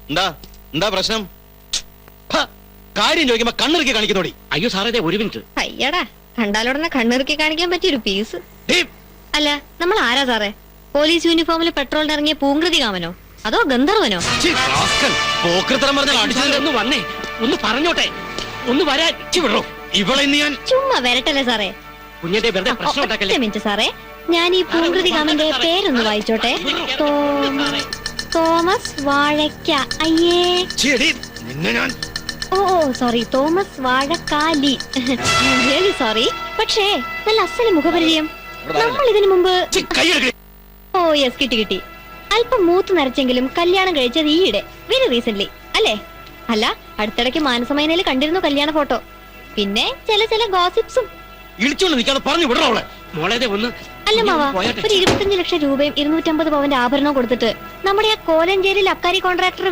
എന്താ എന്താ പ്രശ്നം? കാര്യം ചോദിക്കുമ്പോ കണ്ണിറുക്കി കാണിക്കുന്നോടി. അയ്യോ സാറേ, ഒരു മിനിറ്റ്. അയ്യടാ, കണ്ടാലുടനെ കണ്ണിറുക്കി കാണിക്കാൻ പറ്റിയൊരു പീസ്. അല്ല, നമ്മൾ ആരാ സാറേ? പോലീസ് യൂണിഫോമിൽ പെട്രോളിന് ഇറങ്ങിയ പൂങ്കൃതി കാമനോ അതോ ഗന്ധർവനോ? ഒന്ന് വന്നേ, ഒന്ന് പറഞ്ഞോട്ടെ, ഒന്ന് വരാൻ. ഇവളെ ഞാൻ ചുമ്മാ വരട്ടല്ലേ സാറേ. കുഞ്ഞിന്റെ വെറുതെ പ്രശ്നം ഒറ്റ മിനിറ്റ് സാറേ, ഞാൻ ഈ പൂങ്കൃതി കാമന്റെ പേരൊന്ന് വായിച്ചോട്ടെ. തോമസ് വാഴയ്ക്ക. അയ്യേ, oh sorry, Thomas Vazhakkali. Really sorry. പക്ഷേ നല്ല അസല് മുഖപരിചയം. നമ്മൾ ഇതിനു മുമ്പ് ഓ യെസ്, കിട്ടി. അല്പം മൂത്ത് നരച്ചെങ്കിലും കല്യാണം കഴിച്ചത് ഈയിടെ, വെരി റീസെന്റ് അല്ലേ? അല്ല, അടുത്തിടയ്ക്ക് മാനസമൈനയിൽ കണ്ടിരുന്നു കല്യാണ ഫോട്ടോ. പിന്നെ ചില ഗോസിപ്സും. അല്ല മാവാ, ഒരു 25 ലക്ഷം രൂപയും 250 പവന്റെ ആഭരണവും കൊടുത്തിട്ട് നമ്മുടെ ആ കോലഞ്ചേരിയിൽ അബ്കാരി കോൺട്രാക്ടർ